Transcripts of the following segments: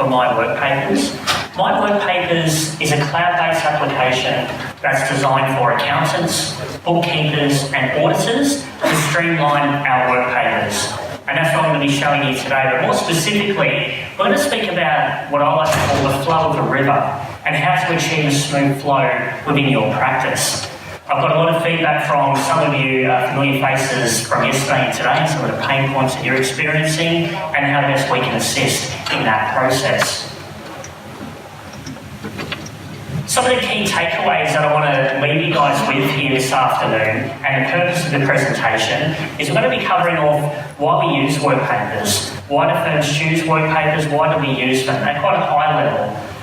MyWorkpapers. MyWorkpapers is a cloud-based application that's designed for accountants, bookkeepers and auditors to streamline our work papers. And that's what I'm going to be showing you today. But more specifically, we're going to speak about what I like to call the flow of the river and how to achieve a smooth flow within your practice. I've got a lot of feedback from some of you familiar faces from yesterday and today, some of the pain points that you're experiencing and how best we can assist in that process. Some of the key takeaways that I want to leave you guys with here this afternoon, and the purpose of the presentation, is we're going to be covering off why we use workpapers, why do firms choose workpapers, why do we use them at quite a high level.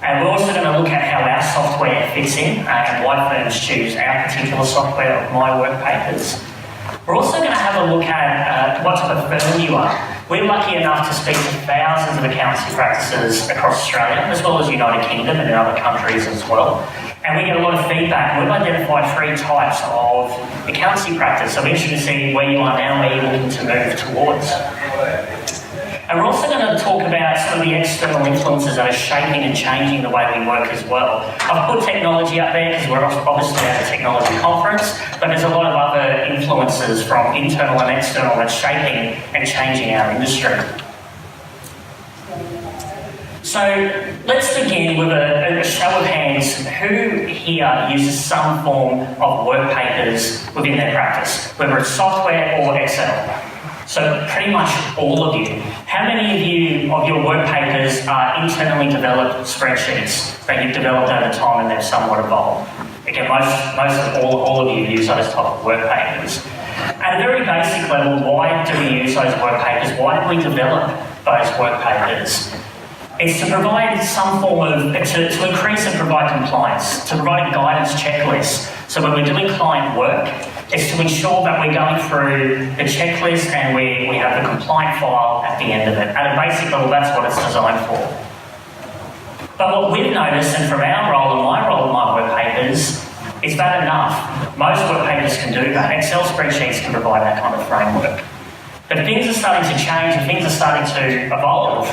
And we're also going to look at how our software fits in and why firms choose our particular software of MyWorkpapers. We're also going to have a look at what type of firm you are. We're lucky enough to speak to thousands of accountancy practices across Australia, as well as United Kingdom and in other countries as well. And we get a lot of feedback. We've identified 3 types of accountancy practice. So we're interested to see where you are now, where you're looking to move towards. And we're also going to talk about some of the external influences that are shaping and changing the way we work as well. I've put technology up there because we're obviously at a technology conference, but there's a lot of other influences from internal and external that's shaping and changing our industry. So let's begin with a show of hands. Who here uses some form of workpapers within their practice, whether it's software or Excel? So pretty much all of you. How many of you of your workpapers are internally developed spreadsheets that you've developed over time and they've somewhat evolved? Again, most of all of you use those type of workpapers. At a very basic level, why do we use those workpapers? Why do we develop those workpapers? It's to provide some form of, to increase and provide compliance, to provide a guidance checklist. So when we're doing client work, it's to ensure that we're going through the checklist and we have the compliant file at the end of it. At a basic level, that's what it's designed for. But what we've noticed, and from our role and my role in MyWorkpapers, is that enough? Most workpapers can do that. Excel spreadsheets can provide that kind of framework. But things are starting to change and things are starting to evolve.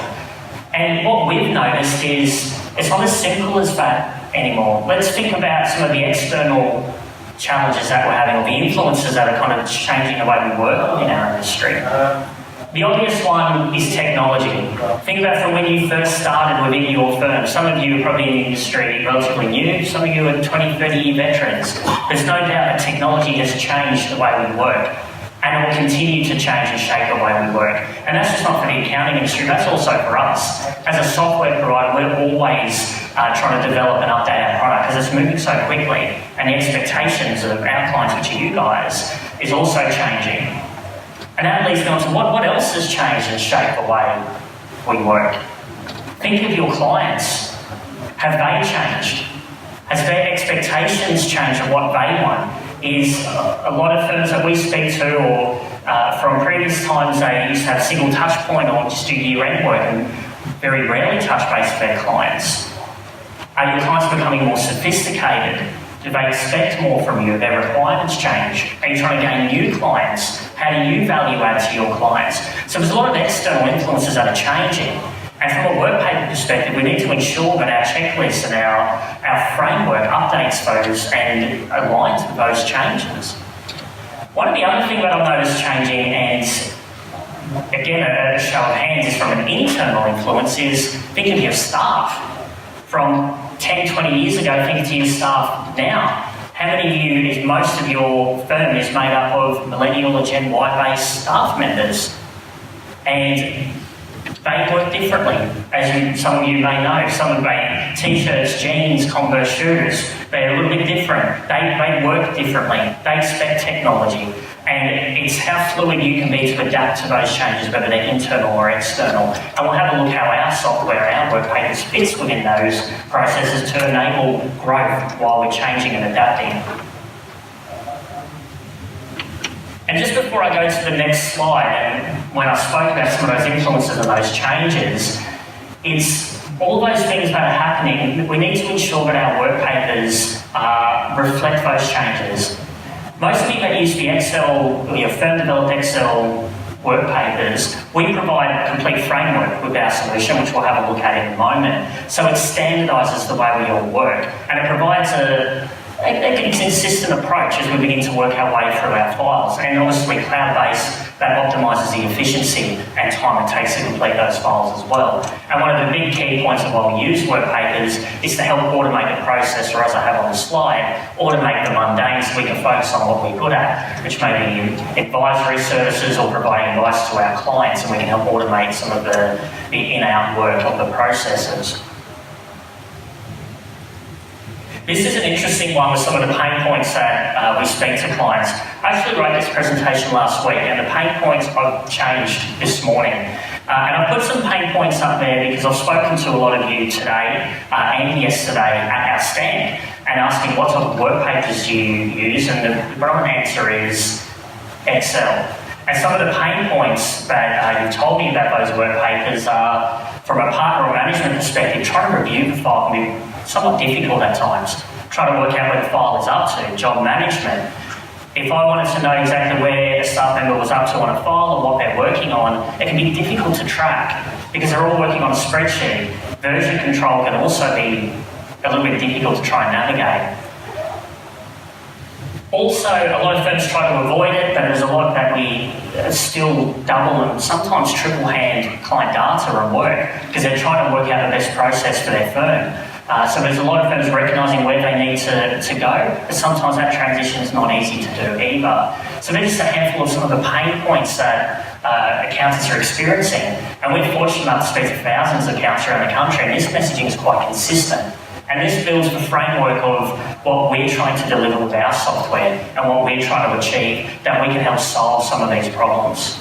And what we've noticed is it's not as simple as that anymore. Let's think about some of the external challenges that we're having, or the influences that are kind of changing the way we work in our industry. The obvious one is technology. Think about from when you first started within your firm. Some of you are probably in the industry relatively new, some of you are 20, 30-year veterans. There's no doubt that technology has changed the way we work, and it will continue to change and shape the way we work. And that's just not for the accounting industry, that's also for us. As a software provider, we're always trying to develop and update our product because it's moving so quickly, and the expectations of our clients, which are you guys, is also changing. And that leads me on to what else has changed and shaped the way we work. Think of your clients. Have they changed? Has their expectations changed of what they want? Is a lot of firms that we speak to, or from previous times, they used to have a single touch point or just do year-end work and very rarely touch base with their clients. Are your clients becoming more sophisticated? Do they expect more from you? Are their requirements change? Are you trying to gain new clients? How do you value add to your clients? So there's a lot of external influences that are changing. And from a workpaper perspective, we need to ensure that our checklist and our framework updates those and aligns with those changes. One of the other things that I've noticed changing, and again a show of hands, is from an internal influence, is think of your staff. From 10, 20 years ago, think of your staff now. How many of you, if most of your firm is made up of millennial or Gen Y-based staff members? And they work differently, as some of you may know. Some of them t-shirts, jeans, Converse shoes. They're a little bit different. They work differently. They expect technology. And it's how fluid you can be to adapt to those changes, whether they're internal or external. And we'll have a look how our software, our workpapers fits within those processes to enable growth while we're changing and adapting. And just before I go to the next slide, and when I spoke about some of those influences and those changes, it's all those things that are happening. We need to ensure that our workpapers reflect those changes. Most of you that use the Excel, or your firm-developed Excel MyWorkpapers, we provide a complete framework with our solution, which we'll have a look at in a moment. So it standardises the way we all work, and it provides a consistent approach as we begin to work our way through our files. And obviously cloud-based, that optimises the efficiency and time it takes to complete those files as well. And one of the big key points of why we use WorkPapers is to help automate the process, or as I have on the slide, automate the mundane so we can focus on what we're good at, which may be advisory services or providing advice to our clients, and we can help automate some of the in-out work of the processes. This is an interesting one with some of the pain points that we speak to clients. I actually wrote this presentation last week, and the pain points I've changed this morning. And I've put some pain points up there because I've spoken to a lot of you today and yesterday at our stand and asking what type of workpapers you use, and the relevant answer is Excel. And some of the pain points that you've told me about those workpapers are, from a partner or management perspective, trying to review the file can be somewhat difficult at times. Trying to work out where the file is up to, job management. If I wanted to know exactly where a staff member was up to on a file or what they're working on, it can be difficult to track because they're all working on a spreadsheet. Version control can also be a little bit difficult to try and navigate. Also, a lot of firms try to avoid it, but there's a lot that we still double and sometimes triple hand client data and work because they're trying to work out the best process for their firm. So there's a lot of firms recognising where they need to go, but sometimes that transition is not easy to do either. So there's just a handful of some of the pain points that accountants are experiencing. And we're fortunate enough to speak to thousands of accountants around the country, and this messaging is quite consistent. And this builds the framework of what we're trying to deliver with our software and what we're trying to achieve, that we can help solve some of these problems.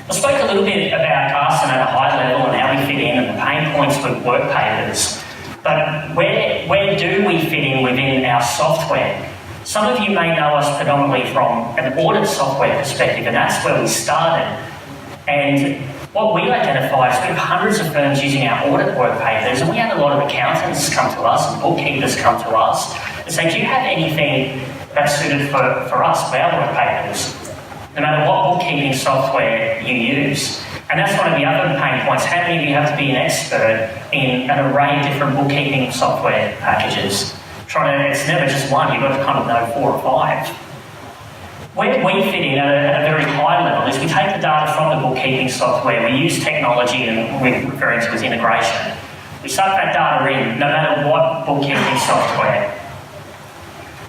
I spoke a little bit about us and at a high level and how we fit in and the pain points with WorkPapers. But where do we fit in within our software? Some of you may know us predominantly from an audit software perspective, and that's where we started. And what we identify is we have hundreds of firms using our audit WorkPapers, and we had a lot of accountants come to us and bookkeepers come to us and say, do you have anything that's suited for us, for our WorkPapers? No matter what bookkeeping software you use. And that's one of the other pain points. How many of you have to be an expert in an array of different bookkeeping software packages? It's never just one, you've got to kind of know 4 or 5. Where we fit in at a very high level is we take the data from the bookkeeping software, we use technology, and we're referring to as integration. We suck that data in, no matter what bookkeeping software.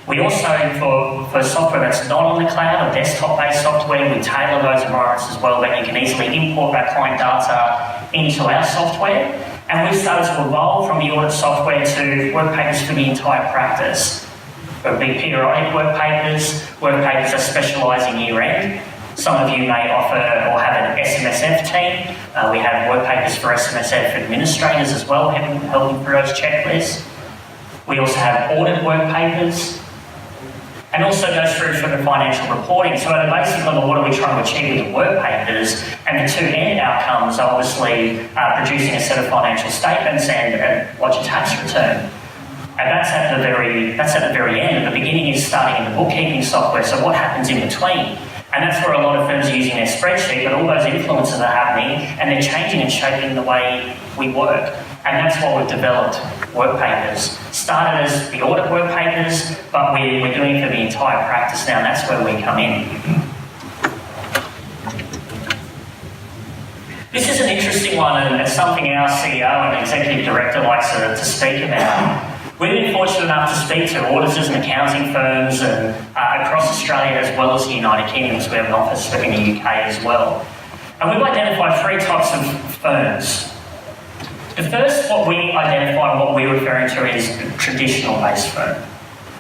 We also, for software that's not on the cloud or desktop-based software, we tailor those environments as well, that you can easily import that client data into our software. And we've started to evolve from the audit software to WorkPapers for the entire practice. There will be periodic WorkPapers that specialise in year-end. Some of you may offer or have an SMSF team. We have WorkPapers for SMSF administrators as well, helping through those checklists. We also have audit WorkPapers, and also goes through for the financial reporting. So at a basic level, what are we trying to achieve with the WorkPapers? And the two end outcomes are obviously producing a set of financial statements and lodge a tax return. And that's at the very end. At the beginning is starting in the bookkeeping software, so what happens in between? And that's where a lot of firms are using their spreadsheet, but all those influences are happening and they're changing and shaping the way we work. And that's why we've developed WorkPapers. Started as the audit WorkPapers, but we're doing it for the entire practice now, and that's where we come in. This is an interesting one, and it's something our CEO and Executive Director likes to speak about. We've been fortunate enough to speak to auditors and accounting firms and across Australia as well as the United Kingdom, so we have an office in the UK as well. And we've identified 3 types of firms. The first, what we identify and what we're referring to is a traditional-based firm.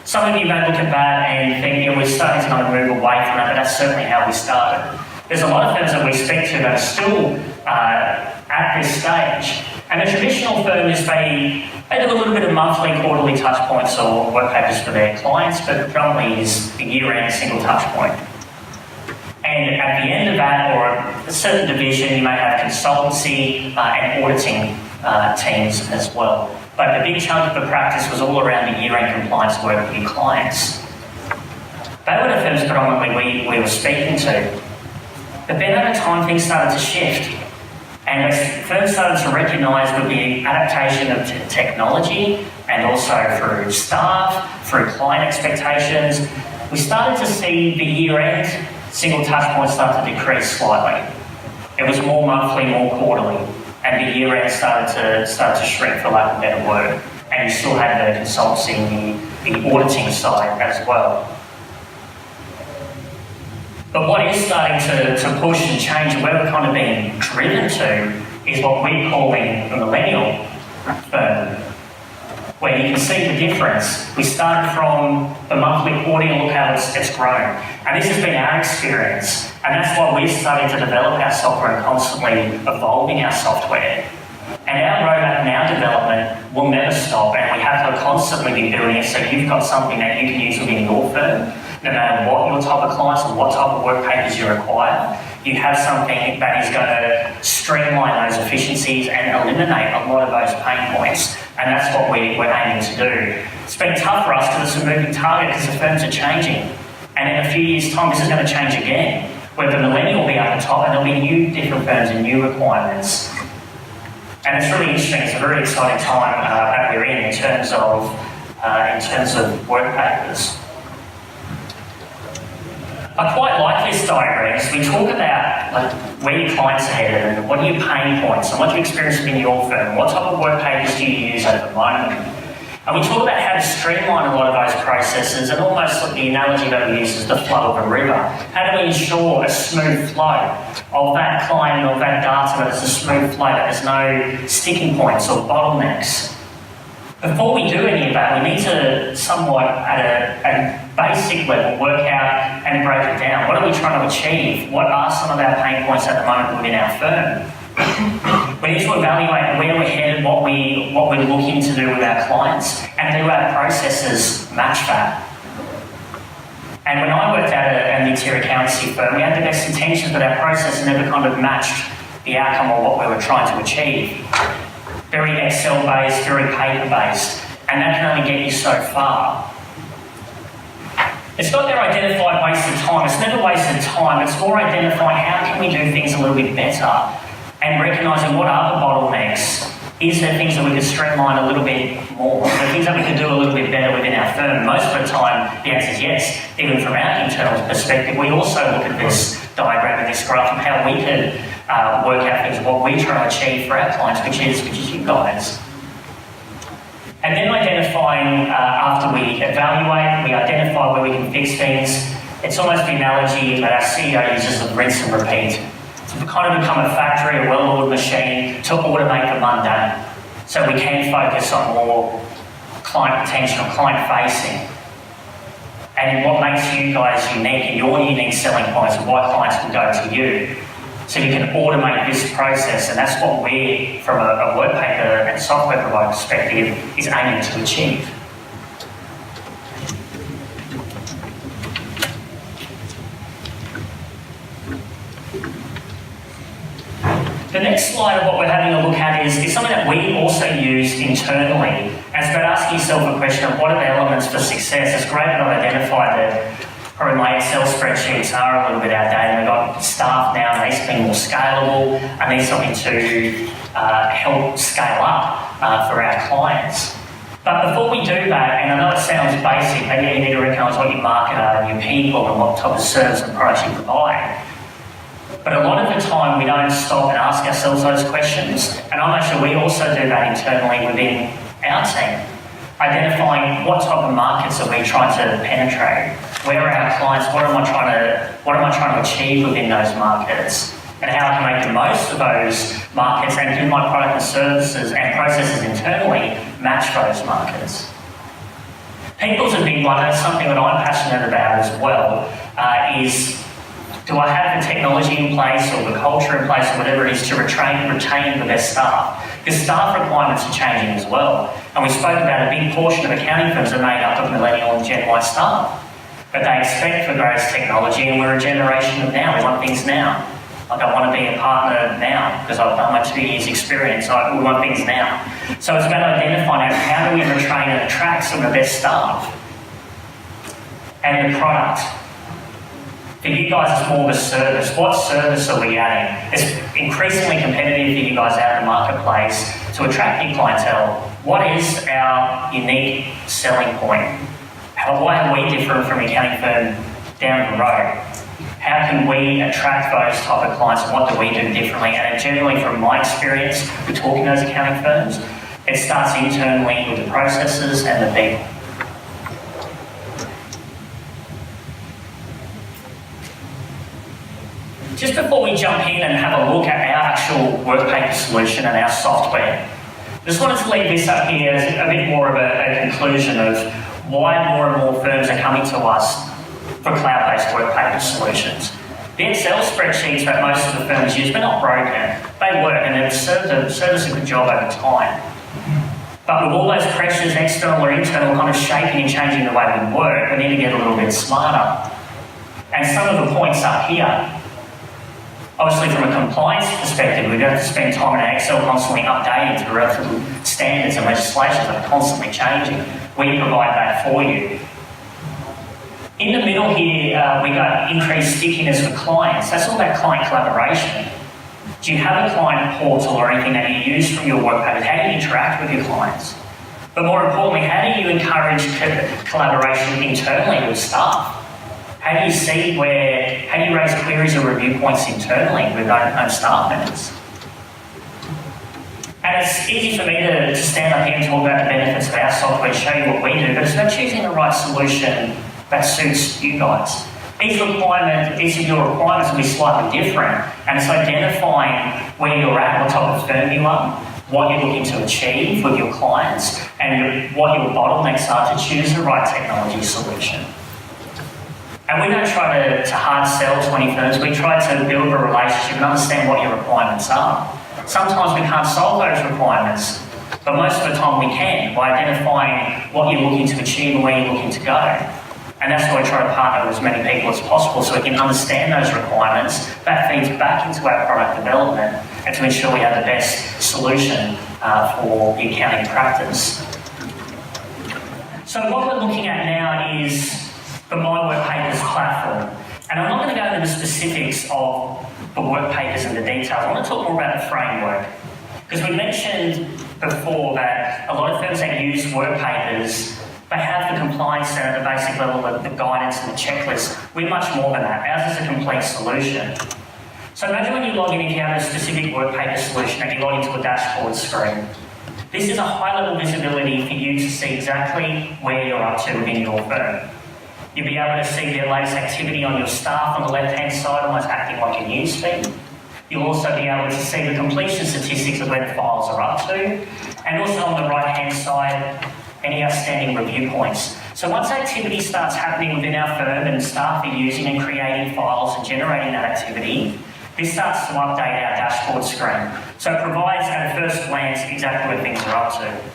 Some of you may look at that and think, we're starting to kind of move away from that, but that's certainly how we started. There's a lot of firms that we speak to that are still at this stage. And a traditional firm is they do a little bit of monthly, quarterly touch points or WorkPapers for their clients, but predominantly is a year-end single touch point. And at the end of that, or a certain division, you may have consultancy and auditing teams as well. But the big chunk of the practice was all around the year-end compliance work with your clients. But They were the firms predominantly we were speaking to. But then over time, things started to shift. And as firms started to recognise with the adaptation of technology and also through staff, through client expectations, we started to see the year-end single touch points start to decrease slightly. It was more monthly, more quarterly, and the year-end started to shrink, for lack of a better word. And you still had the consultancy, the auditing side as well. But what is starting to push and change, and where we're kind of being driven to, is what we're calling the millennial firm, where you can see the difference. We started from the monthly, quarterly, look how it's grown. And this has been our experience, and that's why we're starting to develop our software and constantly evolving our software. And our roadmap and our development will never stop, and we have to constantly be building it so you've got something that you can use within your firm. No matter what your type of clients or what type of work papers you require, you have something that is going to streamline those efficiencies and eliminate a lot of those pain points. And that's what we're aiming to do. It's been tough for us because it's a moving target because the firms are changing. And in a few years' time, this is going to change again, where the millennial will be up the top and there'll be new different firms and new requirements. And it's really interesting. It's a very exciting time that we're in terms of work papers. I quite like this diagram because we talk about where your clients are headed and what are your pain points and what you experience within your firm, what type of work papers do you use at the moment. And we talk about how to streamline a lot of those processes, and almost like the analogy that we use is the flow of a river. How do we ensure a smooth flow of that client or that data, that it's a smooth flow, that there's no sticking points or bottlenecks? Before we do any of that, we need to somewhat, at a basic level, work out and break it down. What are we trying to achieve? What are some of our pain points at the moment within our firm? We need to evaluate where we're headed, what we're looking to do with our clients, and do our processes match that. And when I worked at a mid-tier accountancy firm, we had the best intentions, but our process never kind of matched the outcome of what we were trying to achieve. Very Excel-based, very paper-based, and that can only get you so far. It's not their identified wasted time. It's never wasted time. It's more identifying how can we do things a little bit better and recognising what are the bottlenecks. Is there things that we could streamline a little bit more? Is there things that we could do a little bit better within our firm? Most of the time, the answer is yes. Even from our internal perspective, we also look at this diagram and this graph of how we could work out things, what we try to achieve for our clients, which is you guys. And then identifying, after we evaluate, we identify where we can fix things. It's almost the analogy that our CEO uses of rinse and repeat. To kind of become a factory, a well-oiled machine, to automate the mundane. So we can focus on more client retention, client-facing. And what makes you guys unique and your unique selling points and why clients will go to you. So you can automate this process, and that's what we, from a work paper and software provider perspective, is aiming to achieve. The next slide of what we're having a look at is something that we also use internally. And it's about asking yourself a question of what are the elements for success. It's great that I've identified that probably my Excel spreadsheets are a little bit outdated. We've got staff now, and they need to be more scalable. I need something to help scale up for our clients. But before we do that, and I know it sounds basic, maybe you need to recognise what your market are and your people and what type of service and products you provide. But a lot of the time we don't stop and ask ourselves those questions. And I'm actually, we also do that internally within our team. Identifying what type of markets are we trying to penetrate? Where are our clients? What am I trying to achieve within those markets? And how I can make the most of those markets and do my product and services and processes internally match those markets. People's a big one. That's something that I'm passionate about as well, is do I have the technology in place or the culture in place or whatever it is to retain the best staff? Because staff requirements are changing as well. And we spoke about a big portion of accounting firms are made up of millennial and Gen Y staff. But they expect for greatest technology, and we're a generation of now. We want things now. Like, I want to be a partner now because I've done my 2 years experience. We want things now. So it's about identifying how do we retrain and attract some of the best staff and the product. For you guys, it's more of a service. What service are we adding? It's increasingly competitive for you guys out in the marketplace to attract new clientele. What is our unique selling point? Why are we different from an accounting firm down the road? How can we attract those type of clients, and what do we do differently? And generally, from my experience with talking to those accounting firms, it starts internally with the processes and the people. Just before we jump in and have a look at our actual WorkPaper solution and our software, just wanted to leave this up here as a bit more of a conclusion of why more and more firms are coming to us for cloud-based WorkPaper solutions. The Excel spreadsheets that most of the firms use, they're not broken. They work and they've served us a good job over time. But with all those pressures, external or internal, kind of shaping and changing the way we work, we need to get a little bit smarter. And some of the points up here, obviously, from a compliance perspective, we have to spend time in Excel constantly updating to relevant standards and legislations that are constantly changing. We provide that for you. In the middle here, we got increased stickiness for clients. That's all about client collaboration. Do you have a client portal or anything that you use from your WorkPaper? How do you interact with your clients? But more importantly, how do you encourage collaboration internally with staff? How do you raise queries or review points internally with own staff members? And it's easy for me to stand up here and talk about the benefits of our software, show you what we do, but it's about choosing the right solution that suits you guys. Each of your requirements will be slightly different, and it's identifying where you're at, what type of firm you are, what you're looking to achieve with your clients, and what your bottlenecks are to choose the right technology solution. And we don't try to hard sell to any firms, we try to build a relationship and understand what your requirements are. Sometimes we can't solve those requirements, but most of the time we can by identifying what you're looking to achieve and where you're looking to go. And that's why we try to partner with as many people as possible so we can understand those requirements. That feeds back into our product development and to ensure we have the best solution for the accounting practice. So what we're looking at now is the MyWorkpapers platform. And I'm not going to go into the specifics of the WorkPapers and the details. I want to talk more about the framework. Because we mentioned before that a lot of firms that use WorkPapers, they have the compliance center at the basic level of the guidance and the checklist. We're much more than that. Ours is a complete solution. So imagine when you log in, if you have a specific WorkPaper solution and you log into a dashboard screen. This is a high-level visibility for you to see exactly where you're up to within your firm. You'll be able to see the latest activity on your staff on the left-hand side, almost acting like a newsfeed. You'll also be able to see the completion statistics of where the files are up to. And also on the right-hand side, any outstanding review points. So once activity starts happening within our firm and staff are using and creating files and generating that activity, this starts to update our dashboard screen. So it provides at a first glance exactly where things are up to.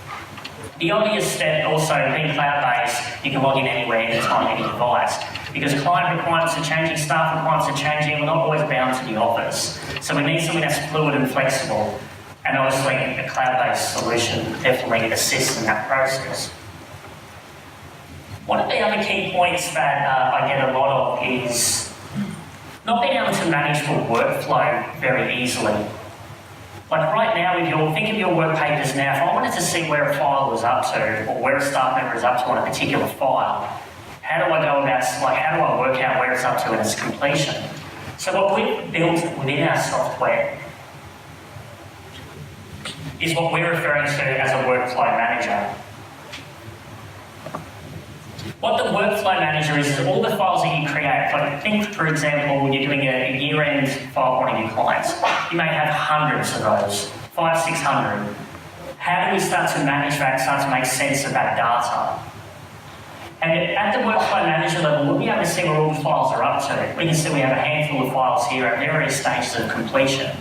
The obvious step also, being cloud-based, you can log in anywhere, anytime, any device. Because client requirements are changing, staff requirements are changing, we're not always bound to the office. So we need something that's fluid and flexible. And obviously, a cloud-based solution definitely assists in that process. One of the other key points that I get a lot of is not being able to manage the workflow very easily. Like right now, think of your WorkPapers now. If I wanted to see where a file was up to, or where a staff member is up to on a particular file, how do I go about, how do I work out where it's up to in its completion? So what we've built within our software is what we're referring to as a workflow manager. What the workflow manager is all the files that you create. Like think, for example, when you're doing a year-end file for one of your clients, you may have hundreds of those, 500, 600. How do we start to manage that, start to make sense of that data? And at the workflow manager level, we'll be able to see where all the files are up to. We can see we have a handful of files here at various stages of completion.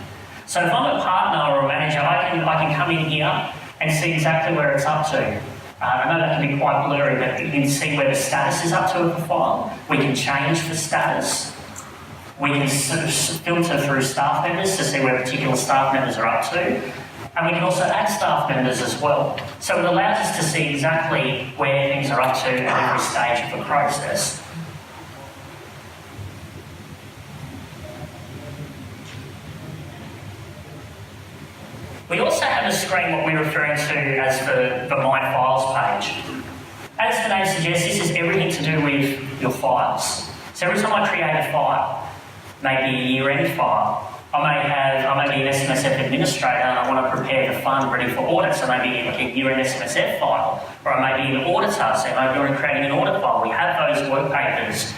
So if I'm a partner or a manager, I can come in here and see exactly where it's up to. I know that can be quite blurry, but you can see where the status is up to of the file. We can change the status. We can filter through staff members to see where particular staff members are up to. And we can also add staff members as well. So it allows us to see exactly where things are up to at every stage of the process. We also have a screen, what we're referring to as the My Files page. As the name suggests, this is everything to do with your files. So every time I create a file, maybe a year-end file, I may be an SMSF administrator and I want to prepare the fund ready for audit, so maybe like a year-end SMSF file, or I may be an auditor, so maybe we're creating an audit file. We have those work papers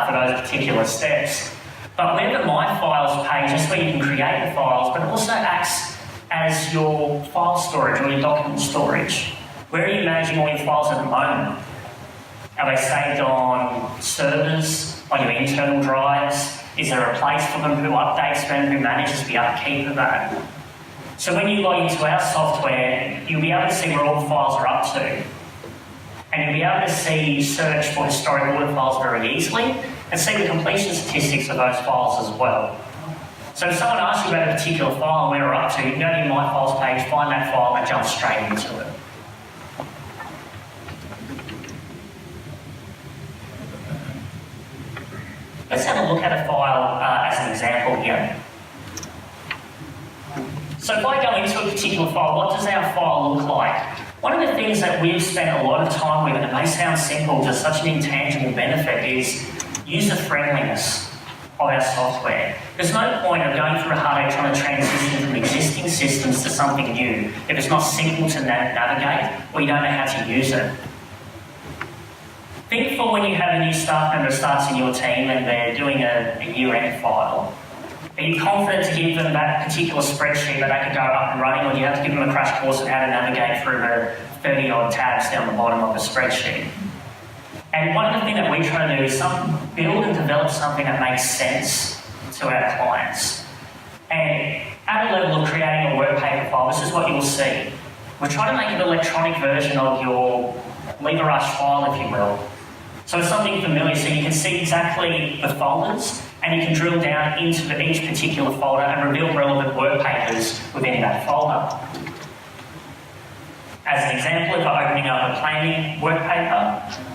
for those particular steps. But where the My Files page is where you can create the files, but it also acts as your file storage or your document storage. Where are you managing all your files at the moment? Are they saved on servers, on your internal drives? Is there a place for them? Who updates them? Who manages the upkeep of that? So when you log into our software, you'll be able to see where all the files are up to. And you'll be able to search for historic audit files very easily and see the completion statistics of those files as well. So if someone asks you about a particular file and where we're up to, you can go to your My Files page, find that file and jump straight into it. Let's have a look at a file as an example here. So if I go into a particular file, what does our file look like? One of the things that we've spent a lot of time with, and it may sound simple, just such an intangible benefit, is user friendliness of our software. There's no point of going through a heartache trying to transition from existing systems to something new if it's not simple to navigate or you don't know how to use it. Think for when you have a new staff member starts in your team and they're doing a year-end file. Are you confident to give them that particular spreadsheet that they can go up and running, or do you have to give them a crash course on how to navigate through the 30-odd tabs down the bottom of the spreadsheet? And one of the things that we try to do is build and develop something that makes sense to our clients. And at a level of creating a work paper file, this is what you'll see. We're trying to make an electronic version of your lever rush file, if you will. So it's something familiar, so you can see exactly the folders and you can drill down into each particular folder and reveal relevant work papers within that folder. As an example, if I'm opening up a planning work paper,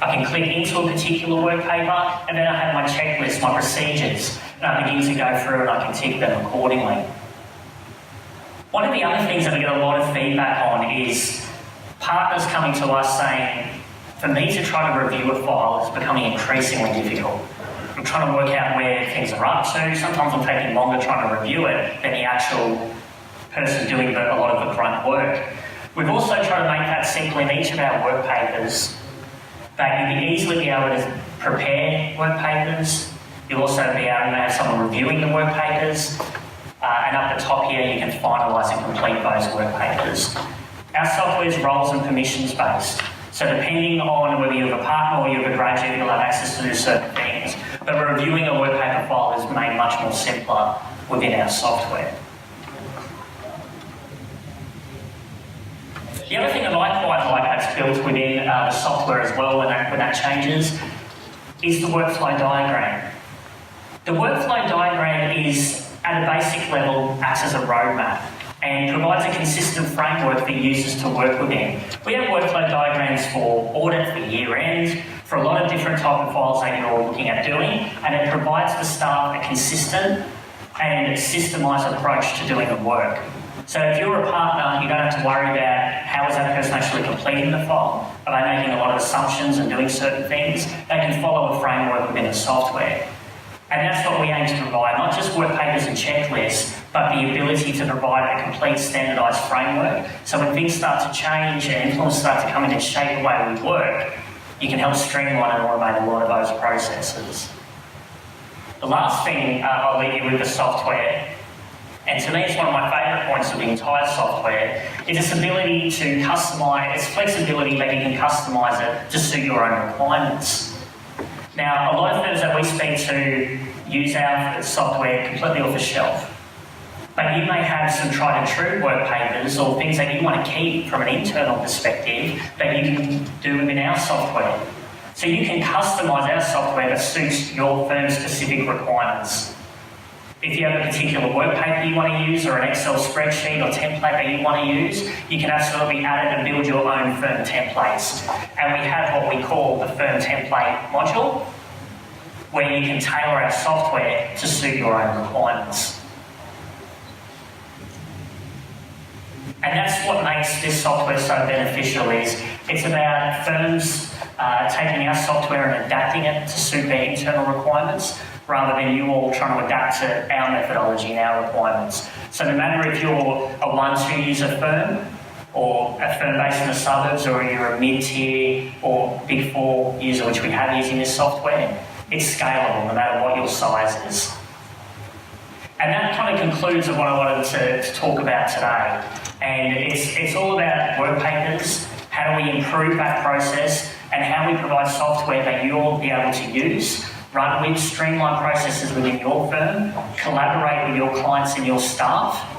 I can click into a particular work paper and then I have my checklist, my procedures, and I begin to go through and I can tick them accordingly. One of the other things that we get a lot of feedback on is partners coming to us saying, for me to try to review a file is becoming increasingly difficult. I'm trying to work out where things are up to. Sometimes I'm taking longer trying to review it than the actual person doing a lot of the grunt work. We've also tried to make that simple in each of our work papers, that you can easily be able to prepare work papers. You'll also be able to have someone reviewing the work papers. And up the top here, you can finalise and complete those work papers. Our software is roles and permissions based. So depending on whether you have a partner or you have a graduate, you'll have access to do certain things. But reviewing a work paper file is made much more simpler within our software. The other thing that I quite like that's built within the software as well when that changes is the workflow diagram. The workflow diagram is, at a basic level, acts as a roadmap and provides a consistent framework for users to work within. We have workflow diagrams for audit, for year-end, for a lot of different type of files that you're looking at doing, and it provides the staff a consistent and systemised approach to doing the work. So if you're a partner, you don't have to worry about how is that person actually completing the file. Are they making a lot of assumptions and doing certain things? They can follow a framework within the software. And that's what we aim to provide, not just work papers and checklists, but the ability to provide a complete standardised framework. So when things start to change and influence start to come in and shape the way we work, you can help streamline and automate a lot of those processes. The last thing I'll leave you with the software, and to me it's one of my favourite points of the entire software, is its ability to customise, its flexibility that you can customise it to suit your own requirements. Now, a lot of firms that we speak to use our software completely off the shelf. But you may have some tried and true work papers or things that you want to keep from an internal perspective that you can do within our software. So you can customise our software that suits your firm's specific requirements. If you have a particular work paper you want to use or an Excel spreadsheet or template that you want to use, you can absolutely add it and build your own firm templates. And we have what we call the firm template module, where you can tailor our software to suit your own requirements. And that's what makes this software so beneficial. Is it's about firms taking our software and adapting it to suit their internal requirements, rather than you all trying to adapt to our methodology and our requirements. So no matter if you're a 1-2 user firm, or a firm based in the suburbs, or you're a mid-tier or big 4 user, which we have using this software, it's scalable no matter what your size is. And that kind of concludes what I wanted to talk about today. And it's all about WorkPapers, how do we improve that process, and how we provide software that you'll be able to use, run with, streamline processes within your firm, collaborate with your clients and your staff,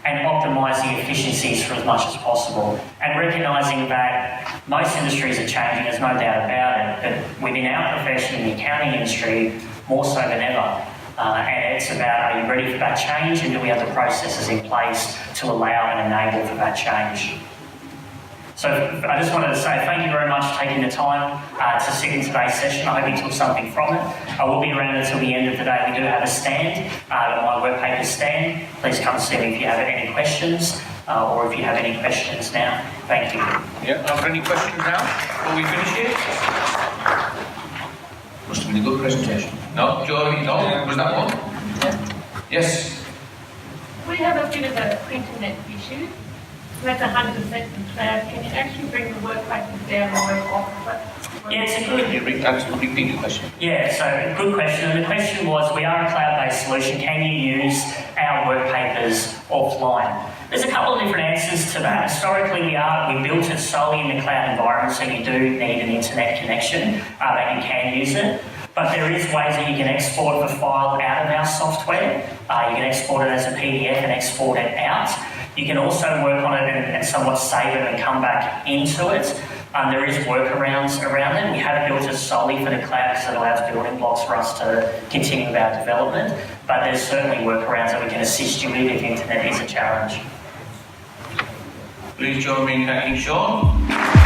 and optimise the efficiencies for as much as possible. And recognising that most industries are changing, there's no doubt about it, but within our profession, in the accounting industry, more so than ever. And it's about, are you ready for that change, and do we have the processes in place to allow and enable for that change? So I just wanted to say thank you very much for taking the time to sit in today's session. I hope you took something from it. I will be around until the end of the day. We do have a stand, the MyWorkpapers stand. Please come see me if you have any questions, or if you have any questions now. Thank you. Yeah, are there any questions now before we finish here? Must have been a good presentation. No, Joey, no? Was that one? Yeah. Yes. We have a bit of a internet issue. That's 100% in cloud. Can you actually bring the WorkPapers down and work off of it? Yeah, it's a good. Repeat the question. Yeah, so good question. And the question was, we are a cloud-based solution. Can you use our WorkPapers offline? There's a couple of different answers to that. Historically, we built it solely in the cloud environment, so you do need an internet connection that you can use it. But there is ways that you can export the file out of our software. You can export it as a PDF and export it out. You can also work on it and somewhat save it and come back into it. There is workarounds around it. We have built it solely for the cloud because it allows building blocks for us to continue with our development. But there's certainly workarounds that we can assist you with if internet is a challenge. Please join me in thanking Shaun.